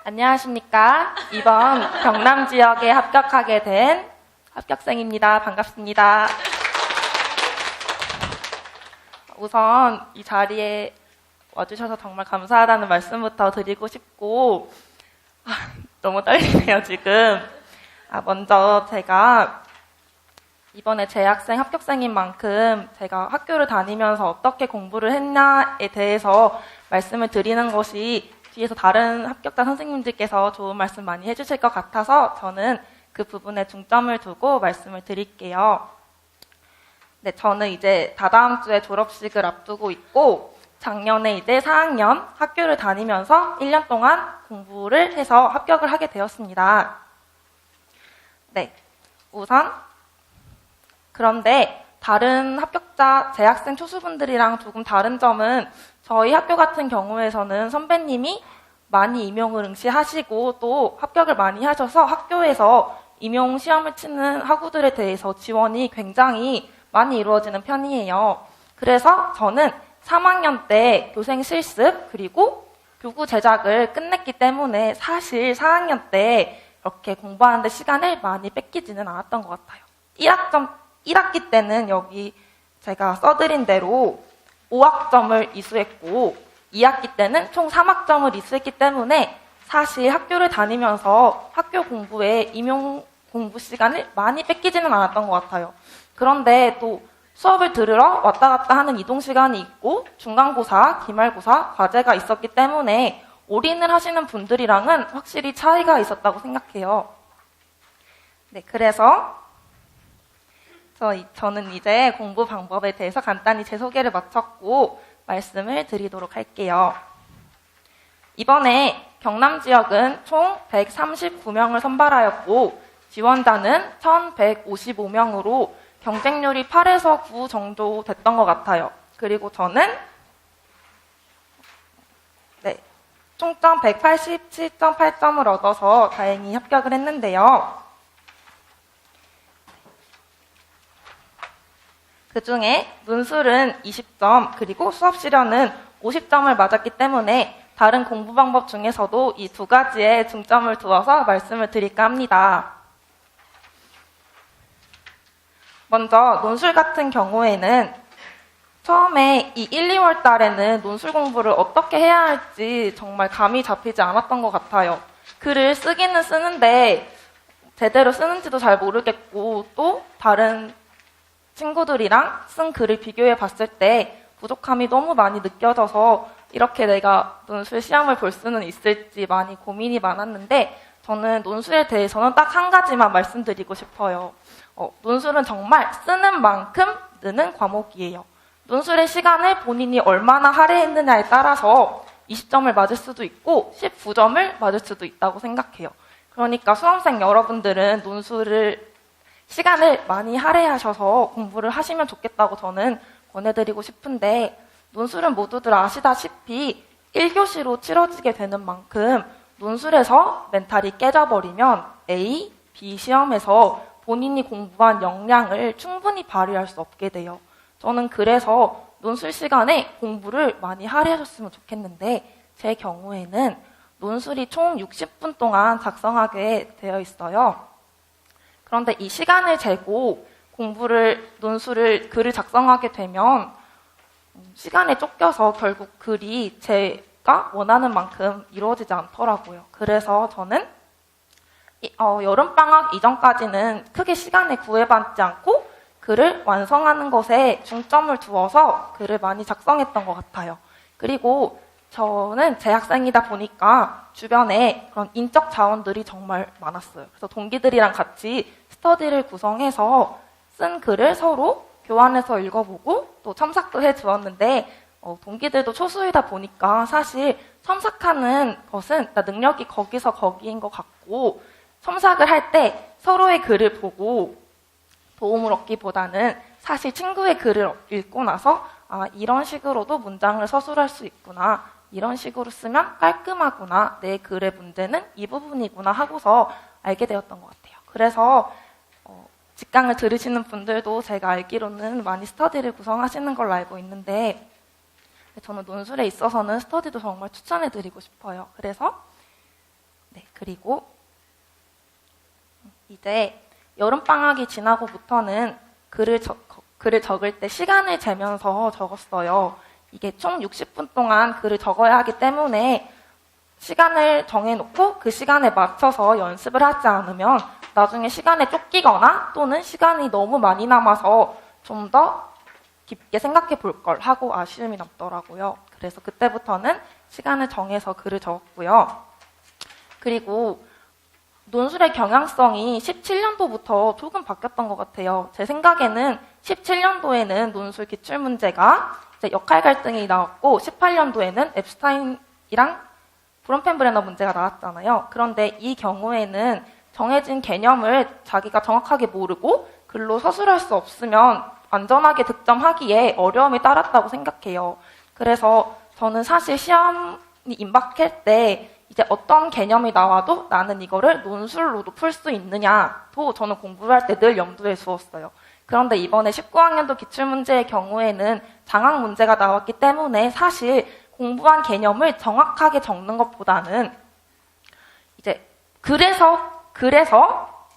안녕하십니까. 이번 경남 지역에 합격하게 된 합격생입니다. 반갑습니다. 우선 이 자리에 와주셔서 정말 감사하다는 말씀부터 드리고 싶고, 너무 떨리네요, 지금. 먼저 제가 이번에 재학생 합격생인 만큼 제가 학교를 다니면서 어떻게 공부를 했냐에 대해서 말씀을 드리는 것이 뒤에서 다른 합격자 선생님들께서 좋은 말씀 많이 해주실 것 같아서 저는 그 부분에 중점을 두고 말씀을 드릴게요. 네, 저는 이제 다다음 주에 졸업식을 앞두고 있고 작년에 이제 4학년 학교를 다니면서 1년 동안 공부를 해서 합격을 하게 되었습니다. 네, 우선 그런데 다른 합격자 재학생 초수분들이랑 조금 다른 점은 저희 학교 같은 경우에서는 선배님이 많이 임용을 응시하시고 또 합격을 많이 하셔서 학교에서 임용 시험을 치는 학우들에 대해서 지원이 굉장히 많이 이루어지는 편이에요. 그래서 저는 3학년 때 교생 실습 그리고 교구 제작을 끝냈기 때문에 사실 4학년 때 이렇게 공부하는데 시간을 많이 뺏기지는 않았던 것 같아요. 1학기 때는 여기 제가 써드린 대로 5학점을 이수했고 2학기 때는 총 3학점을 이수했기 때문에 사실 학교를 다니면서 학교 공부에 임용 공부 시간을 많이 뺏기지는 않았던 것 같아요. 그런데 또 수업을 들으러 왔다 갔다 하는 이동 시간이 있고 중간고사, 기말고사, 과제가 있었기 때문에 올인을 하시는 분들이랑은 확실히 차이가 있었다고 생각해요. 네, 그래서 저는 이제 공부 방법에 대해서 간단히 제 소개를 마쳤고 말씀을 드리도록 할게요. 이번에 경남 지역은 총 139명을 선발하였고 지원자는 1155명으로 경쟁률이 8에서 9 정도 됐던 것 같아요. 그리고 저는 총점 187.8점을 얻어서 다행히 합격을 했는데요. 그 중에 논술은 20점, 그리고 수업 실현은 50점을 맞았기 때문에 다른 공부 방법 중에서도 이 두 가지에 중점을 두어서 말씀을 드릴까 합니다. 먼저 논술 같은 경우에는 처음에 이 1, 2월 달에는 논술 공부를 어떻게 해야 할지 정말 감이 잡히지 않았던 것 같아요. 글을 쓰기는 쓰는데 제대로 쓰는지도 잘 모르겠고 또 다른 친구들이랑 쓴 글을 비교해 봤을 때 부족함이 너무 많이 느껴져서 이렇게 내가 논술 시험을 볼 수는 있을지 많이 고민이 많았는데 저는 논술에 대해서는 딱 한 가지만 말씀드리고 싶어요. 논술은 정말 쓰는 만큼 느는 과목이에요. 논술의 시간을 본인이 얼마나 할애했느냐에 따라서 20점을 맞을 수도 있고 19점을 맞을 수도 있다고 생각해요. 그러니까 수험생 여러분들은 논술을 시간을 많이 할애하셔서 공부를 하시면 좋겠다고 저는 권해드리고 싶은데 논술은 모두들 아시다시피 1교시로 치러지게 되는 만큼 논술에서 멘탈이 깨져버리면 A, B 시험에서 본인이 공부한 역량을 충분히 발휘할 수 없게 돼요. 저는 그래서 논술 시간에 공부를 많이 할애하셨으면 좋겠는데 제 경우에는 논술이 총 60분 동안 작성하게 되어 있어요. 그런데 이 시간을 재고 논술을 글을 작성하게 되면 시간에 쫓겨서 결국 글이 제가 원하는 만큼 이루어지지 않더라고요. 그래서 저는 여름방학 이전까지는 크게 시간에 구애받지 않고 글을 완성하는 것에 중점을 두어서 글을 많이 작성했던 것 같아요. 그리고 저는 재학생이다 보니까 주변에 그런 인적 자원들이 정말 많았어요. 그래서 동기들이랑 같이 스터디를 구성해서 쓴 글을 서로 교환해서 읽어보고 또 첨삭도 해주었는데 동기들도 초수이다 보니까 사실 첨삭하는 것은 능력이 거기서 거기인 것 같고 첨삭을 할 때 서로의 글을 보고 도움을 얻기보다는 사실 친구의 글을 읽고 나서 이런 식으로도 문장을 서술할 수 있구나. 이런 식으로 쓰면 깔끔하구나. 내 글의 문제는 이 부분이구나 하고서 알게 되었던 것 같아요. 그래서 직강을 들으시는 분들도 제가 알기로는 많이 스터디를 구성하시는 걸로 알고 있는데 저는 논술에 있어서는 스터디도 정말 추천해드리고 싶어요. 그래서 그리고 이제 여름방학이 지나고부터는 글을 적을 때 시간을 재면서 적었어요. 이게 총 60분 동안 글을 적어야 하기 때문에 시간을 정해놓고 그 시간에 맞춰서 연습을 하지 않으면 나중에 시간에 쫓기거나 또는 시간이 너무 많이 남아서 좀 더 깊게 생각해 볼 걸 하고 아쉬움이 남더라고요. 그래서 그때부터는 시간을 정해서 글을 적었고요. 그리고 논술의 경향성이 17년도부터 조금 바뀌었던 것 같아요. 제 생각에는 17년도에는 논술 기출문제가 이제 역할 갈등이 나왔고 18년도에는 앱스타인이랑 브론펜브레너 문제가 나왔잖아요. 그런데 이 경우에는 정해진 개념을 자기가 정확하게 모르고 글로 서술할 수 없으면 안전하게 득점하기에 어려움이 따랐다고 생각해요. 그래서 저는 사실 시험이 임박할 때 이제 어떤 개념이 나와도 나는 이거를 논술로도 풀 수 있느냐도 저는 공부를 할 때 늘 염두에 두었어요. 그런데 이번에 19학년도 기출문제의 경우에는 장학 문제가 나왔기 때문에 사실 공부한 개념을 정확하게 적는 것보다는 이제 그래서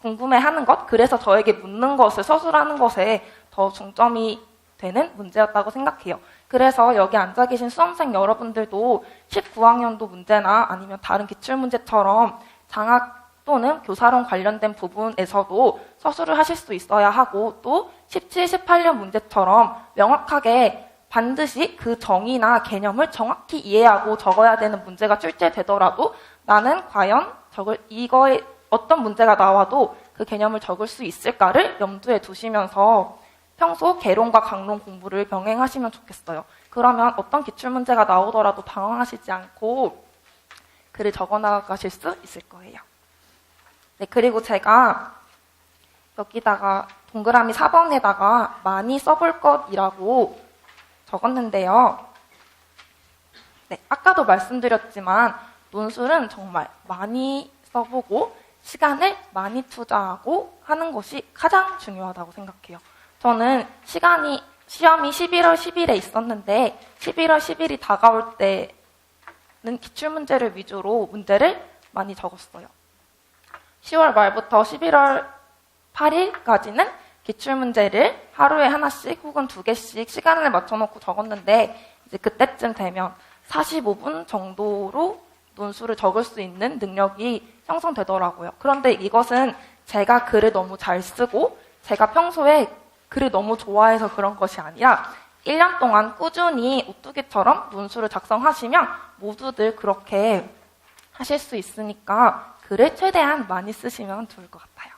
궁금해하는 것, 그래서 저에게 묻는 것을 서술하는 것에 더 중점이 되는 문제였다고 생각해요. 그래서 여기 앉아 계신 수험생 여러분들도 19학년도 문제나 아니면 다른 기출문제처럼 장학 또는 교사론 관련된 부분에서도 서술을 하실 수 있어야 하고 또 17, 18년 문제처럼 명확하게 반드시 그 정의나 개념을 정확히 이해하고 적어야 되는 문제가 출제되더라도 나는 과연 이거에 어떤 문제가 나와도 그 개념을 적을 수 있을까를 염두에 두시면서 평소 개론과 강론 공부를 병행하시면 좋겠어요. 그러면 어떤 기출문제가 나오더라도 당황하시지 않고 글을 적어나가실 수 있을 거예요. 네, 그리고 제가 여기다가 동그라미 4번에다가 많이 써볼 것이라고 적었는데요. 네, 아까도 말씀드렸지만 논술은 정말 많이 써보고 시간을 많이 투자하고 하는 것이 가장 중요하다고 생각해요. 저는 시험이 11월 10일에 있었는데 11월 10일이 다가올 때는 기출문제를 위주로 문제를 많이 적었어요. 10월 말부터 11월 8일까지는 기출문제를 하루에 하나씩 혹은 2개씩 시간을 맞춰놓고 적었는데 이제 그때쯤 되면 45분 정도로 논술을 적을 수 있는 능력이 형성되더라고요. 그런데 이것은 제가 글을 너무 잘 쓰고 제가 평소에 글을 너무 좋아해서 그런 것이 아니라 1년 동안 꾸준히 오뚜기처럼 논술을 작성하시면 모두들 그렇게 하실 수 있으니까 글을 최대한 많이 쓰시면 좋을 것 같아요.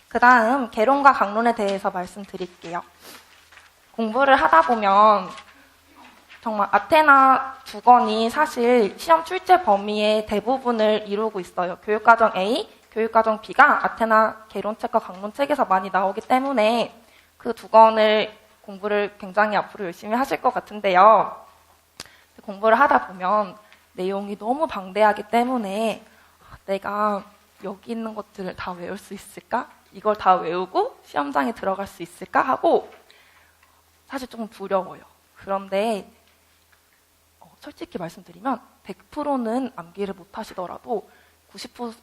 그 다음 개론과 강론에 대해서 말씀드릴게요. 공부를 하다 보면 정말 아테나 두 권이 사실 시험 출제 범위의 대부분을 이루고 있어요. 교육과정 A, 교육과정 B가 아테나 개론책과 강론책에서 많이 나오기 때문에 그 두 권을 공부를 굉장히 앞으로 열심히 하실 것 같은데요. 공부를 하다 보면 내용이 너무 방대하기 때문에 내가 여기 있는 것들을 다 외울 수 있을까? 이걸 다 외우고 시험장에 들어갈 수 있을까? 하고 사실 조금 두려워요. 그런데 솔직히 말씀드리면 100%는 암기를 못 하시더라도 90%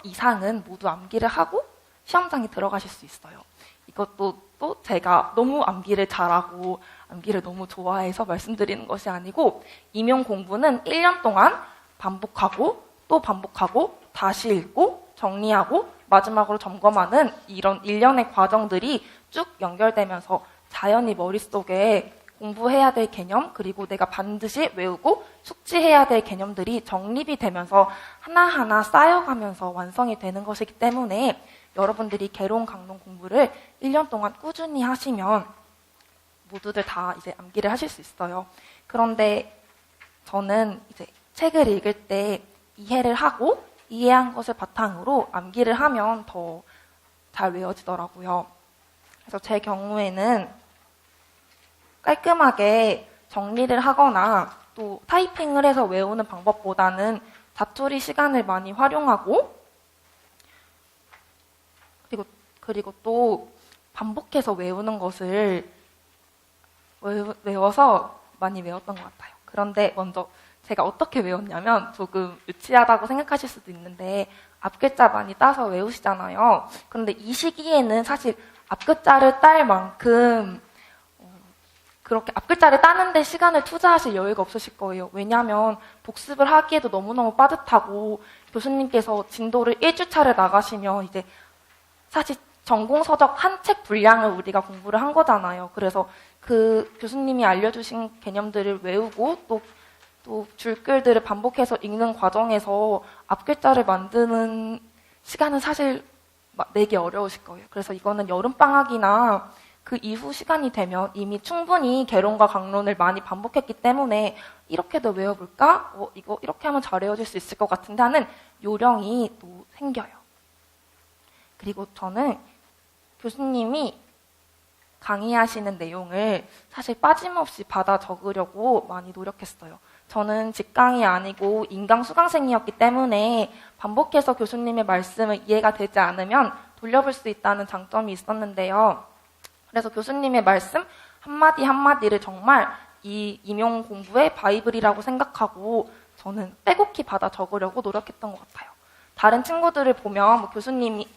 이상은 모두 암기를 하고 시험장에 들어가실 수 있어요. 이것도 또 제가 너무 암기를 잘하고 암기를 너무 좋아해서 말씀드리는 것이 아니고 임용 공부는 1년 동안 반복하고 또 반복하고 다시 읽고 정리하고 마지막으로 점검하는 이런 일련의 과정들이 쭉 연결되면서 자연히 머릿속에 공부해야 될 개념 그리고 내가 반드시 외우고 숙지해야 될 개념들이 정립이 되면서 하나하나 쌓여가면서 완성이 되는 것이기 때문에 여러분들이 개론, 강론 공부를 1년 동안 꾸준히 하시면 모두들 다 이제 암기를 하실 수 있어요. 그런데 저는 이제 책을 읽을 때 이해를 하고 이해한 것을 바탕으로 암기를 하면 더 잘 외워지더라고요. 그래서 제 경우에는 깔끔하게 정리를 하거나 또 타이핑을 해서 외우는 방법보다는 자투리 시간을 많이 활용하고 그리고 또 반복해서 외우는 것을 외워서 많이 외웠던 것 같아요. 그런데 먼저 제가 어떻게 외웠냐면 조금 유치하다고 생각하실 수도 있는데 앞글자 많이 따서 외우시잖아요. 그런데 이 시기에는 사실 앞글자를 딸 만큼 그렇게 앞글자를 따는데 시간을 투자하실 여유가 없으실 거예요. 왜냐하면 복습을 하기에도 너무너무 빠듯하고 교수님께서 진도를 1주차를 나가시면 이제 사실 전공서적 한 책 분량을 우리가 공부를 한 거잖아요. 그래서 그 교수님이 알려주신 개념들을 외우고 또 줄글들을 반복해서 읽는 과정에서 앞글자를 만드는 시간은 사실 내기 어려우실 거예요. 그래서 이거는 여름방학이나 그 이후 시간이 되면 이미 충분히 개론과 강론을 많이 반복했기 때문에 이렇게도 외워볼까? 이거 이렇게 하면 잘 외워질 수 있을 것 같은데 하는 요령이 또 생겨요. 그리고 저는 교수님이 강의하시는 내용을 사실 빠짐없이 받아 적으려고 많이 노력했어요. 저는 직강이 아니고 인강 수강생이었기 때문에 반복해서 교수님의 말씀을 이해가 되지 않으면 돌려볼 수 있다는 장점이 있었는데요. 그래서 교수님의 말씀 한마디 한마디를 정말 이 임용 공부의 바이블이라고 생각하고 저는 빼곡히 받아 적으려고 노력했던 것 같아요. 다른 친구들을 보면 교수님이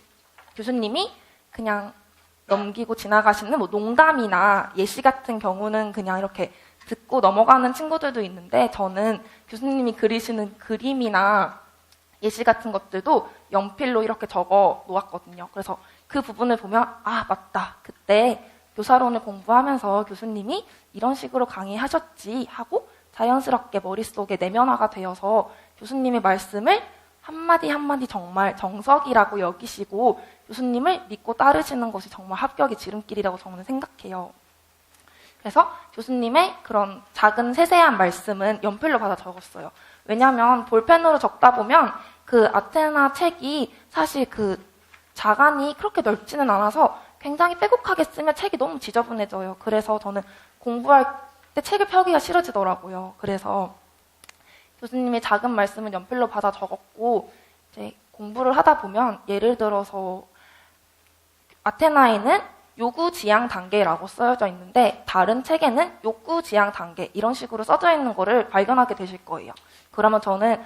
그냥 넘기고 지나가시는 농담이나 예시 같은 경우는 그냥 이렇게 듣고 넘어가는 친구들도 있는데 저는 교수님이 그리시는 그림이나 예시 같은 것들도 연필로 이렇게 적어 놓았거든요. 그래서 그 부분을 보면 맞다. 그때 교사론을 공부하면서 교수님이 이런 식으로 강의하셨지 하고 자연스럽게 머릿속에 내면화가 되어서 교수님의 말씀을 한마디 한마디 정말 정석이라고 여기시고 교수님을 믿고 따르시는 것이 정말 합격의 지름길이라고 저는 생각해요. 그래서 교수님의 그런 작은 세세한 말씀은 연필로 받아 적었어요. 왜냐하면 볼펜으로 적다 보면 그 아테나 책이 사실 그 자간이 그렇게 넓지는 않아서 굉장히 빼곡하게 쓰면 책이 너무 지저분해져요. 그래서 저는 공부할 때 책을 펴기가 싫어지더라고요. 그래서 교수님의 작은 말씀은 연필로 받아 적었고 이제 공부를 하다 보면 예를 들어서 아테나에는 요구 지향 단계라고 쓰여져 있는데 다른 책에는 욕구 지향 단계 이런 식으로 써져 있는 거를 발견하게 되실 거예요. 그러면 저는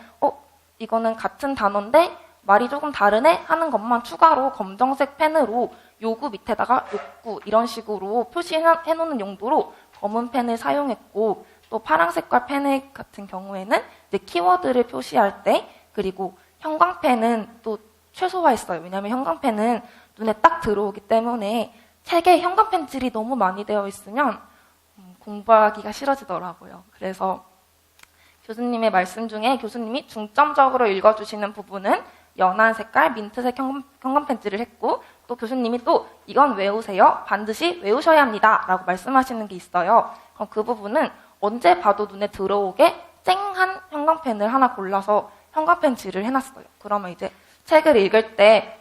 이거는 같은 단어인데 말이 조금 다르네 하는 것만 추가로 검정색 펜으로 요구 밑에다가 욕구 이런 식으로 표시해놓는 용도로 검은 펜을 사용했고 또 파란 색깔 펜 같은 경우에는 이제 키워드를 표시할 때 그리고 형광펜은 또 최소화했어요. 왜냐하면 형광펜은 눈에 딱 들어오기 때문에 책에 형광펜질이 너무 많이 되어 있으면 공부하기가 싫어지더라고요. 그래서 교수님의 말씀 중에 교수님이 중점적으로 읽어주시는 부분은 연한 색깔 민트색 형광펜질을 했고 또 교수님이 또 이건 외우세요. 반드시 외우셔야 합니다. 라고 말씀하시는 게 있어요. 그럼 그 부분은 언제 봐도 눈에 들어오게 쨍한 형광펜을 하나 골라서 형광펜질을 해놨어요. 그러면 이제 책을 읽을 때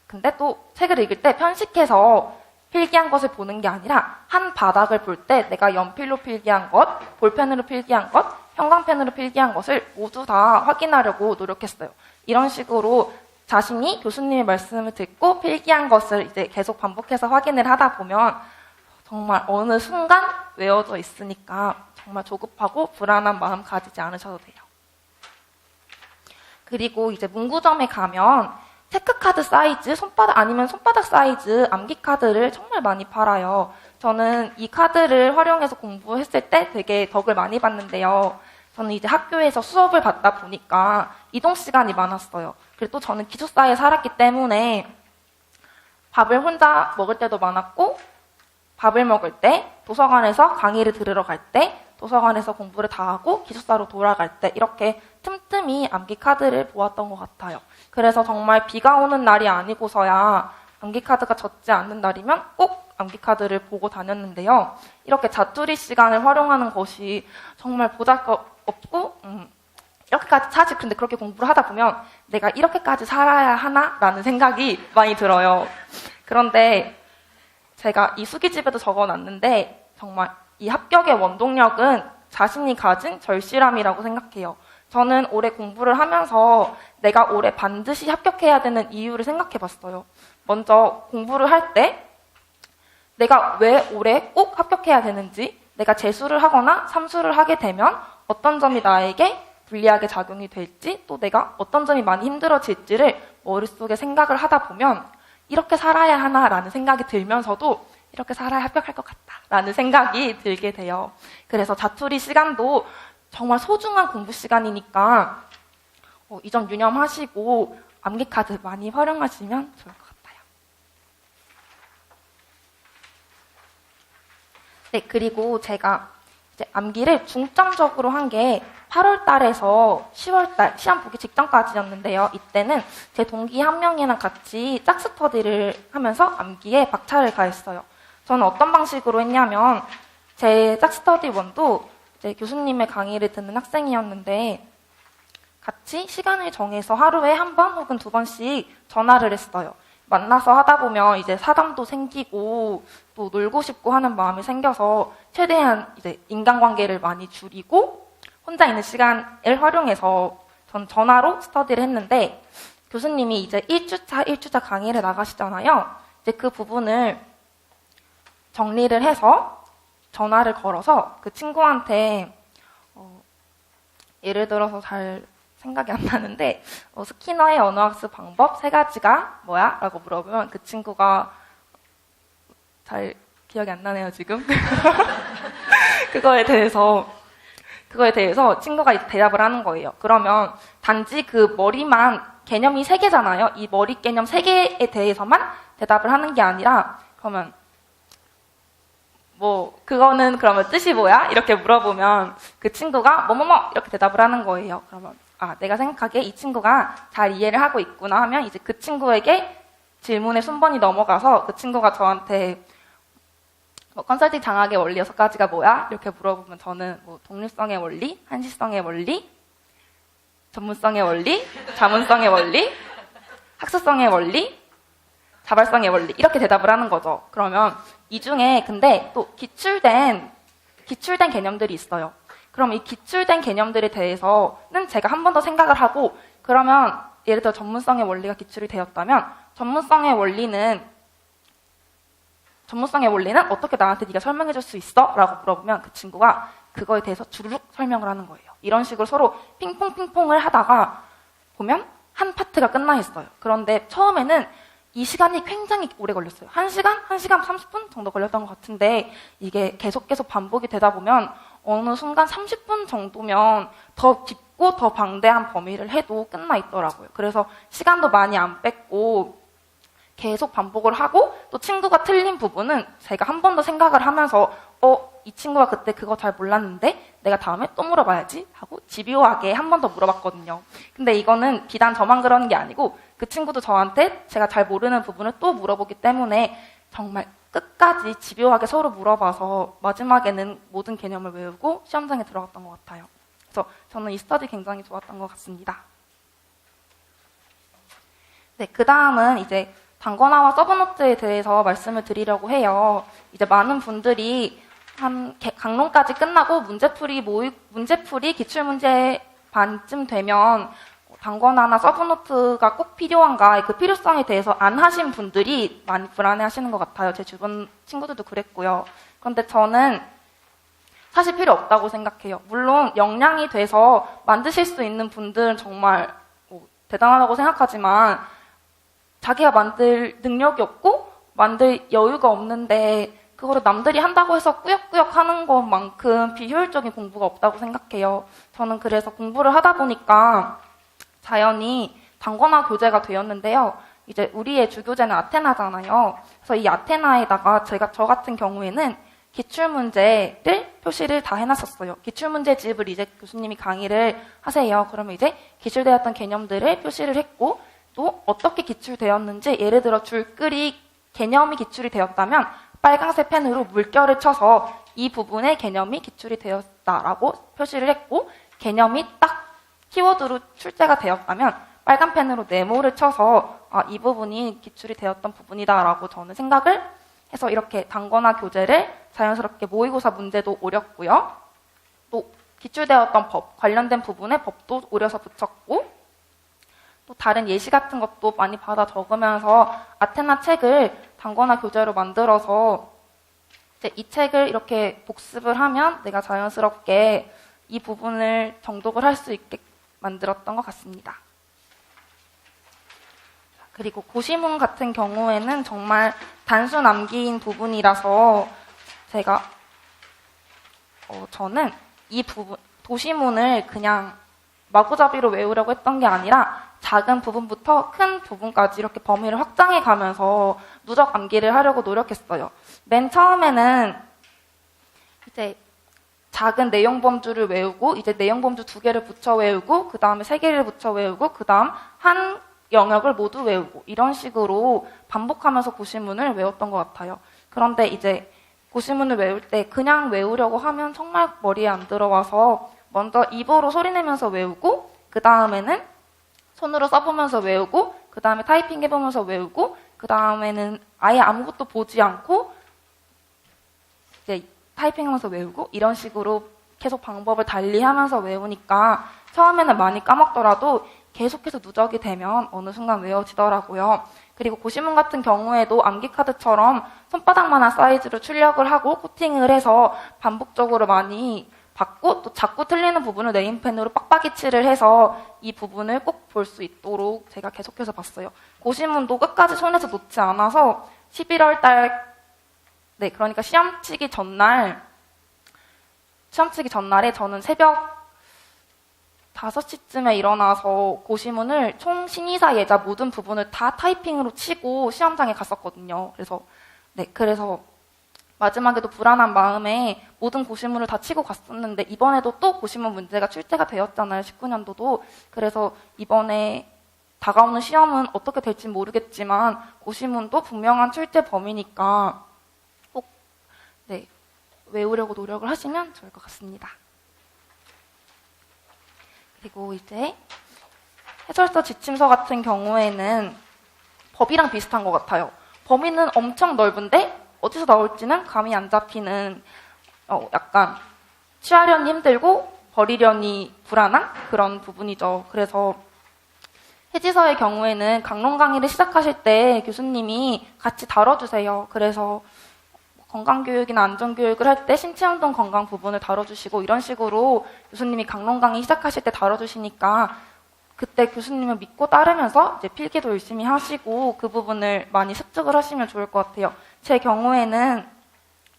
근데 또 책을 읽을 때 편식해서 필기한 것을 보는 게 아니라 한 바닥을 볼 때 내가 연필로 필기한 것, 볼펜으로 필기한 것, 형광펜으로 필기한 것을 모두 다 확인하려고 노력했어요. 이런 식으로 자신이 교수님의 말씀을 듣고 필기한 것을 이제 계속 반복해서 확인을 하다 보면 정말 어느 순간 외워져 있으니까 정말 조급하고 불안한 마음 가지지 않으셔도 돼요. 그리고 이제 문구점에 가면 체크카드 사이즈, 손바닥 사이즈 암기카드를 정말 많이 팔아요. 저는 이 카드를 활용해서 공부했을 때 되게 덕을 많이 봤는데요. 저는 이제 학교에서 수업을 받다 보니까 이동 시간이 많았어요. 그리고 또 저는 기숙사에 살았기 때문에 밥을 혼자 먹을 때도 많았고 밥을 먹을 때, 도서관에서 강의를 들으러 갈 때, 도서관에서 공부를 다 하고 기숙사로 돌아갈 때 이렇게 틈틈이 암기카드를 보았던 것 같아요. 그래서 정말 비가 오는 날이 아니고서야 암기카드가 젖지 않는 날이면 꼭 암기카드를 보고 다녔는데요. 이렇게 자투리 시간을 활용하는 것이 정말 보잘것없고 이렇게까지 사실 근데 그렇게 공부를 하다 보면 내가 이렇게까지 살아야 하나라는 생각이 많이 들어요. 그런데 제가 이 수기집에도 적어놨는데 정말 이 합격의 원동력은 자신이 가진 절실함이라고 생각해요. 저는 올해 공부를 하면서 내가 올해 반드시 합격해야 되는 이유를 생각해봤어요. 먼저 공부를 할 때 내가 왜 올해 꼭 합격해야 되는지 내가 재수를 하거나 삼수를 하게 되면 어떤 점이 나에게 불리하게 작용이 될지, 또 내가 어떤 점이 많이 힘들어질지를 머릿속에 생각을 하다 보면 이렇게 살아야 하나라는 생각이 들면서도 이렇게 살아야 합격할 것 같다라는 생각이 들게 돼요. 그래서 자투리 시간도 정말 소중한 공부 시간이니까 이 점 유념하시고 암기 카드 많이 활용하시면 좋을 것 같아요. 네, 그리고 제가 이제 암기를 중점적으로 한 게 8월 달에서 10월 달 시험 보기 직전까지였는데요. 이때는 제 동기 한 명이랑 같이 짝스터디를 하면서 암기에 박차를 가했어요. 저는 어떤 방식으로 했냐면 제 짝스터디 원도 이제 교수님의 강의를 듣는 학생이었는데 같이 시간을 정해서 하루에 한 번 혹은 두 번씩 전화를 했어요. 만나서 하다 보면 이제 사담도 생기고 또 놀고 싶고 하는 마음이 생겨서 최대한 이제 인간관계를 많이 줄이고 혼자 있는 시간을 활용해서 전 전화로 스터디를 했는데 교수님이 이제 1주차 강의를 나가시잖아요. 이제 그 부분을 정리를 해서 전화를 걸어서 그 친구한테 예를 들어서 잘 생각이 안 나는데 스키너의 언어학습 방법 3가지가 뭐야? 라고 물어보면 그 친구가 잘 기억이 안 나네요 지금. 그거에 대해서 친구가 이제 대답을 하는 거예요. 그러면 단지 그 머리만 개념이 3개잖아요. 이 머리 개념 3개에 대해서만 대답을 하는 게 아니라 그러면 그거는 그러면 뜻이 뭐야? 이렇게 물어보면 그 친구가 뭐뭐뭐 이렇게 대답을 하는 거예요. 그러면 내가 생각하기에 이 친구가 잘 이해를 하고 있구나 하면 이제 그 친구에게 질문의 순번이 넘어가서 그 친구가 저한테 컨설팅 장학의 원리 6가지가 뭐야? 이렇게 물어보면 저는 독립성의 원리, 한시성의 원리, 전문성의 원리, 자문성의 원리, 학술성의 원리, 자발성의 원리 이렇게 대답을 하는 거죠. 그러면 이 중에 근데 또 기출된 개념들이 있어요. 그럼 이 기출된 개념들에 대해서는 제가 한 번 더 생각을 하고 그러면 예를 들어 전문성의 원리가 기출이 되었다면 전문성의 원리는 어떻게 나한테 네가 설명해 줄 수 있어? 라고 물어보면 그 친구가 그거에 대해서 주르륵 설명을 하는 거예요. 이런 식으로 서로 핑퐁을 하다가 보면 한 파트가 끝나 있어요. 그런데 처음에는 이 시간이 굉장히 오래 걸렸어요. 1시간 30분 정도 걸렸던 것 같은데 이게 계속 반복이 되다 보면 어느 순간 30분 정도면 더 깊고 더 방대한 범위를 해도 끝나 있더라고요. 그래서 시간도 많이 안 뺐고 계속 반복을 하고 또 친구가 틀린 부분은 제가 한 번 더 생각을 하면서 이 친구가 그때 그거 잘 몰랐는데 내가 다음에 또 물어봐야지 하고 집요하게 한 번 더 물어봤거든요. 근데 이거는 비단 저만 그러는 게 아니고 그 친구도 저한테 제가 잘 모르는 부분을 또 물어보기 때문에 정말 끝까지 집요하게 서로 물어봐서 마지막에는 모든 개념을 외우고 시험장에 들어갔던 것 같아요. 그래서 저는 이 스터디 굉장히 좋았던 것 같습니다. 네, 그 다음은 이제 단권화와 서브노트에 대해서 말씀을 드리려고 해요. 이제 많은 분들이 한 강론까지 끝나고 문제풀이 기출문제 반쯤 되면 단권화나 서브노트가 꼭 필요한가 그 필요성에 대해서 안 하신 분들이 많이 불안해하시는 것 같아요. 제 주변 친구들도 그랬고요. 그런데 저는 사실 필요 없다고 생각해요. 물론 역량이 돼서 만드실 수 있는 분들은 정말 대단하다고 생각하지만 자기가 만들 능력이 없고 만들 여유가 없는데 그거를 남들이 한다고 해서 꾸역꾸역 하는 것만큼 비효율적인 공부가 없다고 생각해요. 저는 그래서 공부를 하다 보니까 자연히 단권화 교재가 되었는데요. 이제 우리의 주교재는 아테나잖아요. 그래서 이 아테나에다가 저 같은 경우에는 기출문제를 표시를 다 해놨었어요. 기출문제집을 이제 교수님이 강의를 하세요. 그러면 이제 기출되었던 개념들을 표시를 했고 또 어떻게 기출되었는지 예를 들어 줄거리 개념이 기출이 되었다면 빨간색 펜으로 물결을 쳐서 이 부분의 개념이 기출이 되었다라고 표시를 했고 개념이 딱 키워드로 출제가 되었다면 빨간 펜으로 네모를 쳐서 이 부분이 기출이 되었던 부분이다라고 저는 생각을 해서 이렇게 단권화 교재를 자연스럽게 모의고사 문제도 오렸고요. 또 기출되었던 법, 관련된 부분에 법도 오려서 붙였고 또 다른 예시 같은 것도 많이 받아 적으면서 아테나 책을 단권화 교재로 만들어서 이제 이 책을 이렇게 복습을 하면 내가 자연스럽게 이 부분을 정독을 할 수 있게 만들었던 것 같습니다. 그리고 고시문 같은 경우에는 정말 단순 암기인 부분이라서 저는 이 부분, 도시문을 그냥 마구잡이로 외우려고 했던 게 아니라 작은 부분부터 큰 부분까지 이렇게 범위를 확장해 가면서 누적 암기를 하려고 노력했어요. 맨 처음에는 이제 작은 내용 범주를 외우고, 이제 내용 범주 2개를 붙여 외우고, 그 다음에 3개를 붙여 외우고, 그 다음 한 영역을 모두 외우고, 이런 식으로 반복하면서 고시문을 외웠던 것 같아요. 그런데 이제 고시문을 외울 때 그냥 외우려고 하면 정말 머리에 안 들어와서 먼저 입으로 소리내면서 외우고, 그 다음에는 손으로 써보면서 외우고, 그 다음에 타이핑 해보면서 외우고, 그 다음에는 아예 아무것도 보지 않고 이제 타이핑하면서 외우고, 이런 식으로 계속 방법을 달리하면서 외우니까 처음에는 많이 까먹더라도 계속해서 누적이 되면 어느 순간 외워지더라고요. 그리고 고시문 같은 경우에도 암기 카드처럼 손바닥만한 사이즈로 출력을 하고 코팅을 해서 반복적으로 많이 받고, 또 자꾸 틀리는 부분을 네임펜으로 빡빡이 칠을 해서 이 부분을 꼭 볼 수 있도록 제가 계속해서 봤어요. 고시문도 끝까지 손에서 놓지 않아서 11월 달, 그러니까 시험 치기 전날에 저는 새벽 5시쯤에 일어나서 고시문을 총 신의사 예자 모든 부분을 다 타이핑으로 치고 시험장에 갔었거든요. 그래서 마지막에도 불안한 마음에 모든 고시문을 다 치고 갔었는데, 이번에도 또 고시문 문제가 출제가 되었잖아요. 19년도도. 그래서 이번에 다가오는 시험은 어떻게 될지 모르겠지만 고시문도 분명한 출제 범위니까 꼭 외우려고 노력을 하시면 좋을 것 같습니다. 그리고 이제 해설서 지침서 같은 경우에는 법이랑 비슷한 것 같아요. 범위는 엄청 넓은데 어디서 나올지는 감이 안 잡히는, 약간 취하려니 힘들고 버리려니 불안한 그런 부분이죠. 그래서 해지서의 경우에는 강론 강의를 시작하실 때 교수님이 같이 다뤄주세요. 그래서 건강교육이나 안전교육을 할 때 신체운동 건강 부분을 다뤄주시고, 이런 식으로 교수님이 강론 강의 시작하실 때 다뤄주시니까 그때 교수님을 믿고 따르면서 이제 필기도 열심히 하시고 그 부분을 많이 습득을 하시면 좋을 것 같아요. 제 경우에는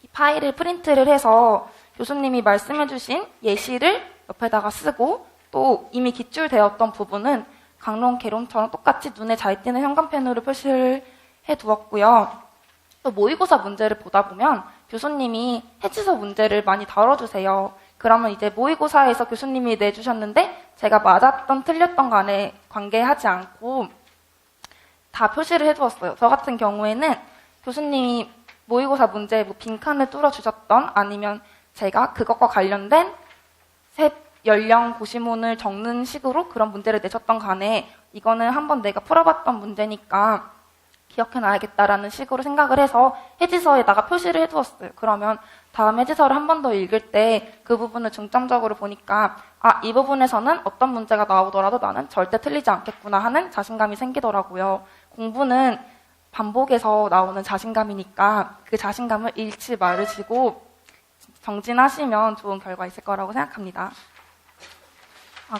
이 파일을 프린트를 해서 교수님이 말씀해주신 예시를 옆에다가 쓰고, 또 이미 기출되었던 부분은 강론, 개론처럼 똑같이 눈에 잘 띄는 형광펜으로 표시를 해두었고요. 또 모의고사 문제를 보다 보면 교수님이 해지서 문제를 많이 다뤄주세요. 그러면 이제 모의고사에서 교수님이 내주셨는데 제가 맞았던 틀렸던 간에 관계하지 않고 다 표시를 해두었어요. 저 같은 경우에는 교수님이 모의고사 문제에 빈칸을 뚫어주셨던, 아니면 제가 그것과 관련된 연령 고시문을 적는 식으로 그런 문제를 내셨던 간에 이거는 한번 내가 풀어봤던 문제니까 기억해놔야겠다라는 식으로 생각을 해서 해지서에다가 표시를 해두었어요. 그러면 다음 해지서를 한 번 더 읽을 때 그 부분을 중점적으로 보니까 이 부분에서는 어떤 문제가 나오더라도 나는 절대 틀리지 않겠구나 하는 자신감이 생기더라고요. 공부는 반복해서 나오는 자신감이니까 그 자신감을 잃지 말으시고 정진하시면 좋은 결과 있을 거라고 생각합니다.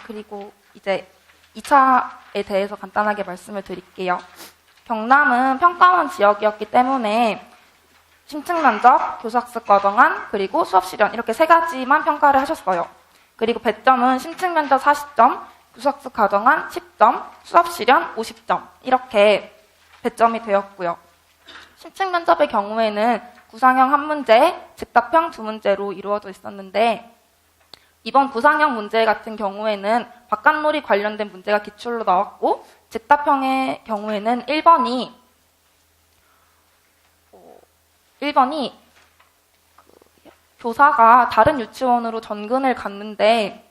그리고 이제 2차에 대해서 간단하게 말씀을 드릴게요. 경남은 평가원 지역이었기 때문에 심층 면접, 교수학습 과정안, 그리고 수업 실현 이렇게 3가지만 평가를 하셨어요. 그리고 배점은 심층 면접 40점, 교수학습 과정안 10점, 수업 실현 50점 이렇게 배점이 되었고요. 심층 면접의 경우에는 구상형 1문제, 즉답형 2문제로 이루어져 있었는데, 이번 구상형 문제 같은 경우에는 바깥놀이 관련된 문제가 기출로 나왔고, 즉답형의 경우에는 1번이 교사가 다른 유치원으로 전근을 갔는데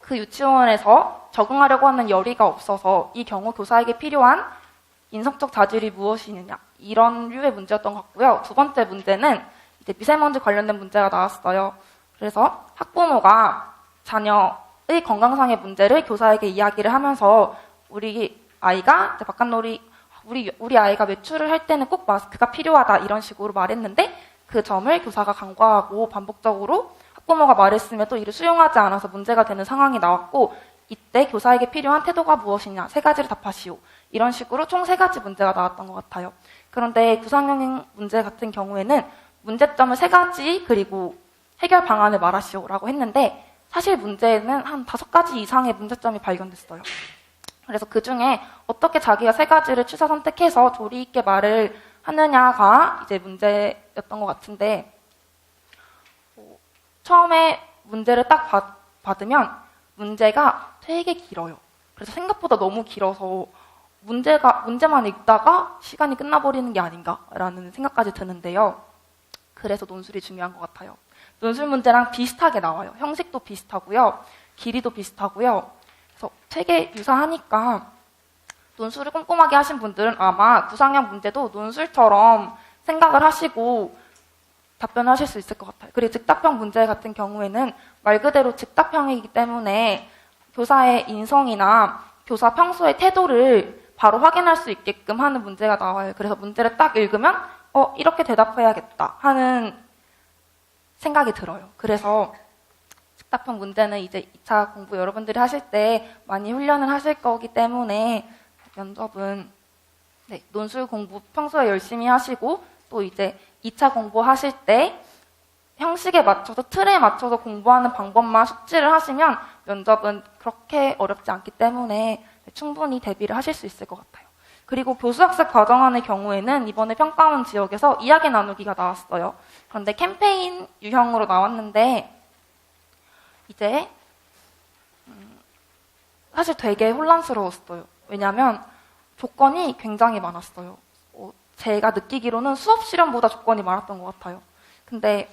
그 유치원에서 적응하려고 하는 열의가 없어서 이 경우 교사에게 필요한 인성적 자질이 무엇이느냐, 이런 류의 문제였던 것 같고요. 2번째 문제는 이제 미세먼지 관련된 문제가 나왔어요. 그래서 학부모가 자녀의 건강상의 문제를 교사에게 이야기를 하면서 우리 아이가 바깥놀이, 우리 아이가 외출을 할 때는 꼭 마스크가 필요하다 이런 식으로 말했는데, 그 점을 교사가 간과하고 반복적으로 학부모가 말했음에도 이를 수용하지 않아서 문제가 되는 상황이 나왔고, 이때 교사에게 필요한 태도가 무엇이냐, 3가지를 답하시오. 이런 식으로 총 3가지 문제가 나왔던 것 같아요. 그런데 구상형행 문제 같은 경우에는 문제점을 3가지 그리고 해결 방안을 말하시오라고 했는데, 사실 문제는 한 5가지 이상의 문제점이 발견됐어요. 그래서 그 중에 어떻게 자기가 3가지를 취사 선택해서 조리 있게 말을 하느냐가 이제 문제였던 것 같은데, 처음에 문제를 딱 받으면 문제가 되게 길어요. 그래서 생각보다 너무 길어서 문제만 읽다가 시간이 끝나버리는 게 아닌가라는 생각까지 드는데요. 그래서 논술이 중요한 것 같아요. 논술 문제랑 비슷하게 나와요. 형식도 비슷하고요. 길이도 비슷하고요. 그래서 되게 유사하니까 논술을 꼼꼼하게 하신 분들은 아마 구상형 문제도 논술처럼 생각을 하시고 답변을 하실 수 있을 것 같아요. 그리고 즉답형 문제 같은 경우에는 말 그대로 즉답형이기 때문에 교사의 인성이나 교사 평소의 태도를 바로 확인할 수 있게끔 하는 문제가 나와요. 그래서 문제를 딱 읽으면 이렇게 대답해야겠다 하는 생각이 들어요. 그래서 즉답형 문제는 이제 2차 공부 여러분들이 하실 때 많이 훈련을 하실 거기 때문에 면접은 논술 공부 평소에 열심히 하시고, 또 이제 2차 공부하실 때 형식에 맞춰서 틀에 맞춰서 공부하는 방법만 숙지를 하시면 면접은 그렇게 어렵지 않기 때문에 충분히 대비를 하실 수 있을 것 같아요. 그리고 교수학습 과정안의 경우에는 이번에 평가원 지역에서 이야기 나누기가 나왔어요. 그런데 캠페인 유형으로 나왔는데 이제 사실 되게 혼란스러웠어요. 왜냐하면 조건이 굉장히 많았어요. 제가 느끼기로는 수업 실험보다 조건이 많았던 것 같아요. 근데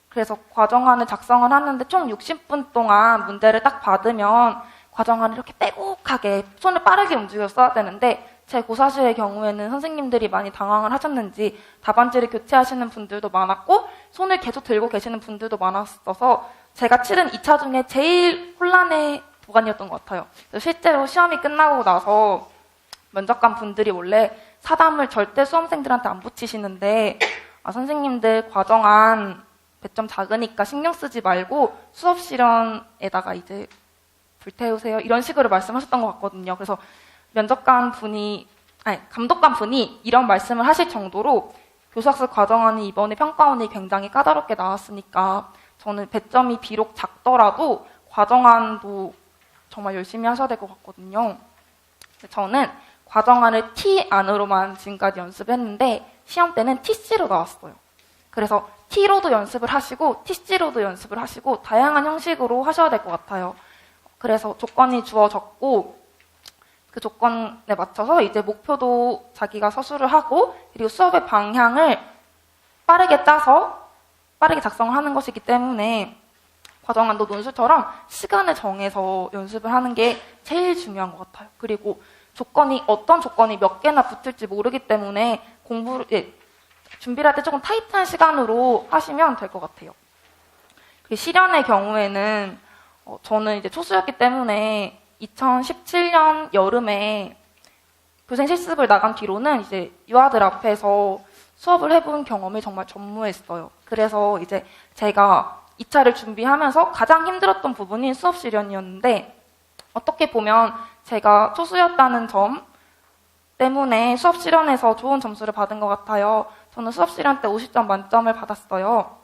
그래서 과정안을 작성을 하는데 총 60분 동안 문제를 딱 받으면 과정안을 이렇게 빼곡하게 손을 빠르게 움직여 써야 되는데, 제 고사실의 경우에는 선생님들이 많이 당황을 하셨는지 답안지를 교체하시는 분들도 많았고 손을 계속 들고 계시는 분들도 많았어서 제가 치른 2차 중에 제일 혼란의 구간이었던 것 같아요. 실제로 시험이 끝나고 나서 면접관 분들이 원래 사담을 절대 수험생들한테 안 붙이시는데, 선생님들 과정안 배점 작으니까 신경 쓰지 말고 수업 실현에다가 이제 불태우세요, 이런 식으로 말씀하셨던 것 같거든요. 그래서 감독관 분이 이런 말씀을 하실 정도로 교수학습 과정안이 이번에 평가원이 굉장히 까다롭게 나왔으니까 저는 배점이 비록 작더라도 과정안도 정말 열심히 하셔야 될 것 같거든요. 저는 과정안을 T 안으로만 지금까지 연습했는데 시험 때는 TC로 나왔어요. 그래서 T로도 연습을 하시고 TC로도 연습을 하시고 다양한 형식으로 하셔야 될 것 같아요. 그래서 조건이 주어졌고 그 조건에 맞춰서 이제 목표도 자기가 서술을 하고, 그리고 수업의 방향을 빠르게 짜서 빠르게 작성을 하는 것이기 때문에 과정안도 논술처럼 시간을 정해서 연습을 하는 게 제일 중요한 것 같아요. 그리고 어떤 조건이 몇 개나 붙을지 모르기 때문에 준비를 할 때 조금 타이트한 시간으로 하시면 될 것 같아요. 실연의 경우에는 저는 이제 초수였기 때문에 2017년 여름에 교생 실습을 나간 뒤로는 이제 유아들 앞에서 수업을 해본 경험이 정말 전무했어요. 그래서 이제 제가 2차를 준비하면서 가장 힘들었던 부분이 수업 실연이었는데, 어떻게 보면 제가 초수였다는 점 때문에 수업 실연에서 좋은 점수를 받은 것 같아요. 저는 수업 실연 때 50점 만점을 받았어요.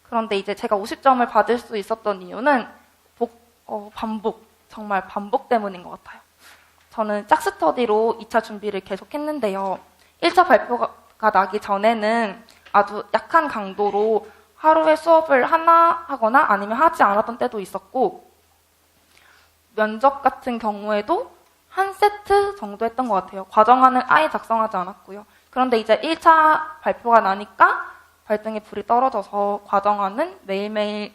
그런데 이제 제가 50점을 받을 수 있었던 이유는 정말 반복 때문인 것 같아요. 저는 짝스터디로 2차 준비를 계속했는데요. 1차 발표가 나기 전에는 아주 약한 강도로 하루에 수업을 하나 하거나 아니면 하지 않았던 때도 있었고, 면접 같은 경우에도 한 세트 정도 했던 것 같아요. 과정안은 아예 작성하지 않았고요. 그런데 이제 1차 발표가 나니까 발등에 불이 떨어져서 과정안은 매일매일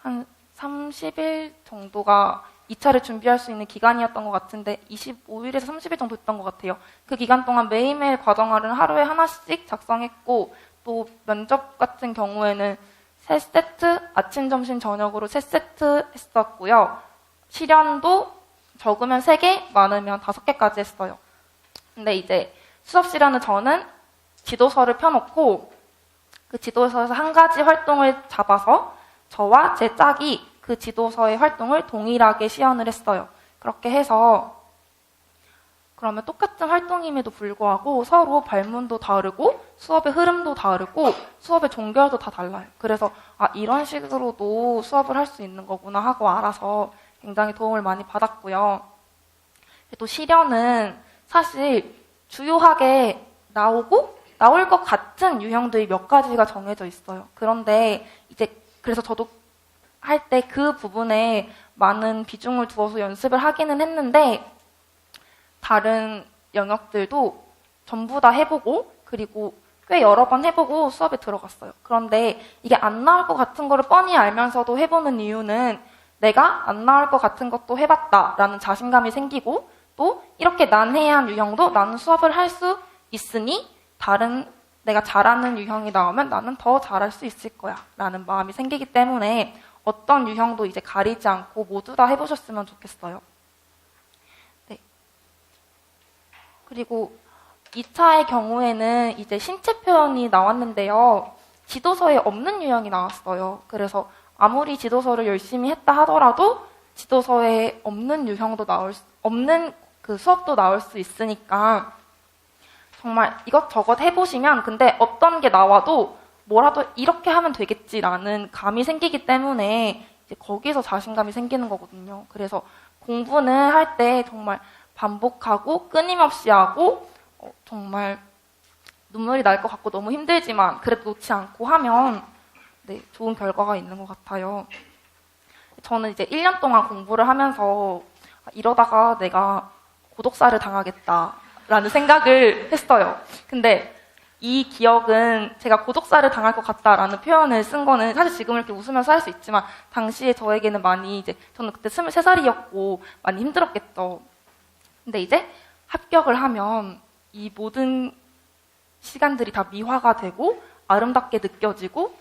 한 30일 정도가 2차를 준비할 수 있는 기간이었던 것 같은데 25일에서 30일 정도 됐던 것 같아요. 그 기간 동안 매일매일 과정안을 하루에 하나씩 작성했고, 또 면접 같은 경우에는 3세트, 아침, 점심, 저녁으로 3세트 했었고요. 실연도 적으면 3개, 많으면 5개까지 했어요. 근데 이제 수업 실연은 저는 지도서를 펴놓고 그 지도서에서 한 가지 활동을 잡아서 저와 제 짝이 그 지도서의 활동을 동일하게 시연을 했어요. 그렇게 해서 그러면 똑같은 활동임에도 불구하고 서로 발문도 다르고 수업의 흐름도 다르고 수업의 종결도 다 달라요. 그래서 이런 식으로도 수업을 할 수 있는 거구나 하고 알아서 굉장히 도움을 많이 받았고요. 또 시련은 사실 주요하게 나올 것 같은 유형들이 몇 가지가 정해져 있어요. 그런데 이제 그래서 저도 할 때 그 부분에 많은 비중을 두어서 연습을 하기는 했는데 다른 영역들도 전부 다 해보고 그리고 꽤 여러 번 해보고 수업에 들어갔어요. 그런데 이게 안 나올 것 같은 거를 뻔히 알면서도 해보는 이유는 내가 안 나올 것 같은 것도 해봤다라는 자신감이 생기고 또 이렇게 난해한 유형도 나는 수업을 할 수 있으니 다른 내가 잘하는 유형이 나오면 나는 더 잘할 수 있을 거야 라는 마음이 생기기 때문에 어떤 유형도 이제 가리지 않고 모두 다 해보셨으면 좋겠어요. 네. 그리고 2차의 경우에는 이제 신체 표현이 나왔는데요. 지도서에 없는 유형이 나왔어요. 그래서 아무리 지도서를 열심히 했다 하더라도 지도서에 없는 유형도 없는 그 수업도 나올 수 있으니까 정말 이것저것 해보시면 근데 어떤 게 나와도 뭐라도 이렇게 하면 되겠지라는 감이 생기기 때문에 이제 거기서 자신감이 생기는 거거든요. 그래서 공부는 할 때 정말 반복하고 끊임없이 하고 정말 눈물이 날 것 같고 너무 힘들지만 그래도 놓지 않고 하면 네, 좋은 결과가 있는 것 같아요. 저는 이제 1년 동안 공부를 하면서 이러다가 내가 고독사를 당하겠다라는 생각을 했어요. 근데 이 기억은 제가 고독사를 당할 것 같다라는 표현을 쓴 거는 사실 지금 이렇게 웃으면서 할 수 있지만 당시에 저에게는 많이 저는 그때 23살이었고 많이 힘들었겠죠. 근데 이제 합격을 하면 이 모든 시간들이 다 미화가 되고 아름답게 느껴지고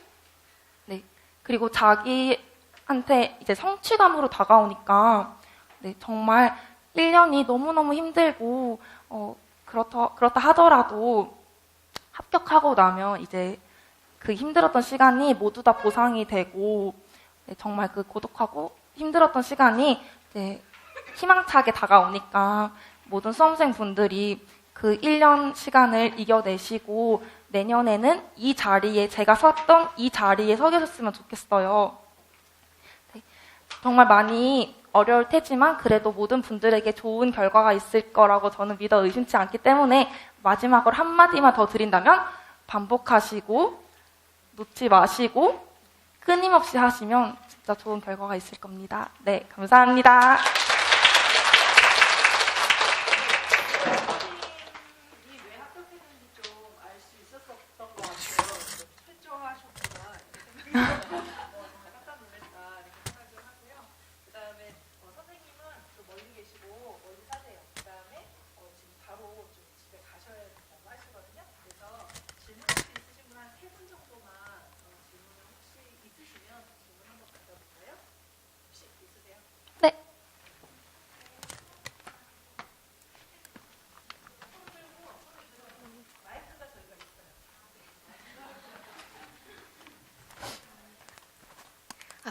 네. 그리고 자기한테 이제 성취감으로 다가오니까 네, 정말 1년이 너무너무 힘들고 그렇다 하더라도 합격하고 나면 이제 그 힘들었던 시간이 모두 다 보상이 되고 네, 정말 그 고독하고 힘들었던 시간이 이제 희망차게 다가오니까 모든 수험생분들이 그 1년 시간을 이겨내시고 내년에는 이 자리에 제가 섰던 이 자리에 서 계셨으면 좋겠어요. 네, 정말 많이 어려울 테지만 그래도 모든 분들에게 좋은 결과가 있을 거라고 저는 믿어 의심치 않기 때문에 마지막으로 한마디만 더 드린다면 반복하시고 놓지 마시고 끊임없이 하시면 진짜 좋은 결과가 있을 겁니다. 네, 감사합니다.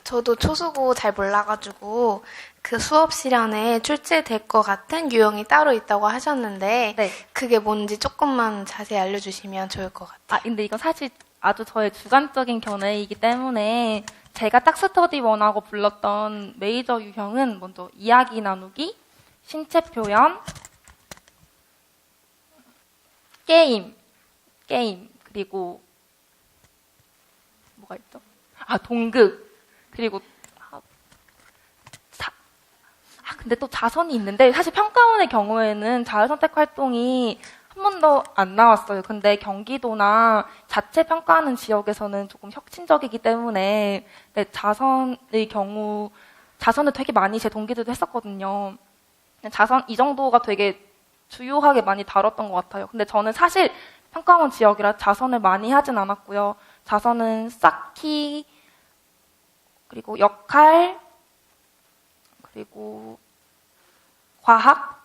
저도 초수고 잘 몰라가지고 그 수업 시련에 출제될 것 같은 유형이 따로 있다고 하셨는데 네. 그게 뭔지 조금만 자세히 알려주시면 좋을 것 같아요. 근데 이건 사실 아주 저의 주관적인 견해이기 때문에 제가 딱 스터디 원하고 불렀던 메이저 유형은 먼저 이야기 나누기, 신체 표현, 게임, 그리고 뭐가 있죠? 동극. 그리고 근데 또 자선이 있는데 사실 평가원의 경우에는 자율선택 활동이 한 번도 안 나왔어요. 근데 경기도나 자체 평가하는 지역에서는 조금 혁신적이기 때문에 네, 자선의 경우 자선을 되게 많이 제 동기들도 했었거든요. 자선 이 정도가 되게 주요하게 많이 다뤘던 것 같아요. 근데 저는 사실 평가원 지역이라 자선을 많이 하진 않았고요. 자선은 쌓기 그리고 역할, 그리고 과학,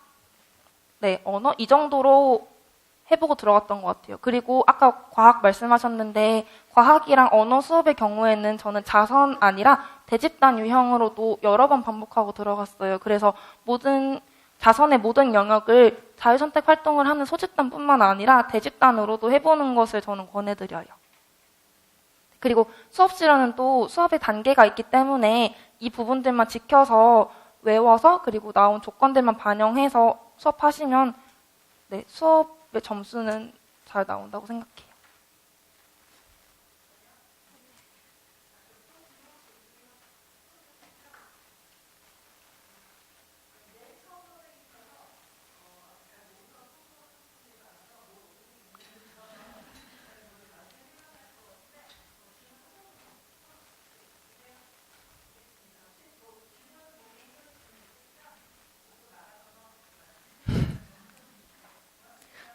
네, 언어 이 정도로 해보고 들어갔던 것 같아요. 그리고 아까 과학 말씀하셨는데 과학이랑 언어 수업의 경우에는 저는 자선 아니라 대집단 유형으로도 여러 번 반복하고 들어갔어요. 그래서 자선의 모든 영역을 자유선택 활동을 하는 소집단뿐만 아니라 대집단으로도 해보는 것을 저는 권해드려요. 그리고 수업 실현은 또 수업의 단계가 있기 때문에 이 부분들만 지켜서 외워서 그리고 나온 조건들만 반영해서 수업하시면 네, 수업의 점수는 잘 나온다고 생각해요.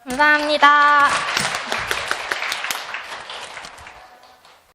감사합니다.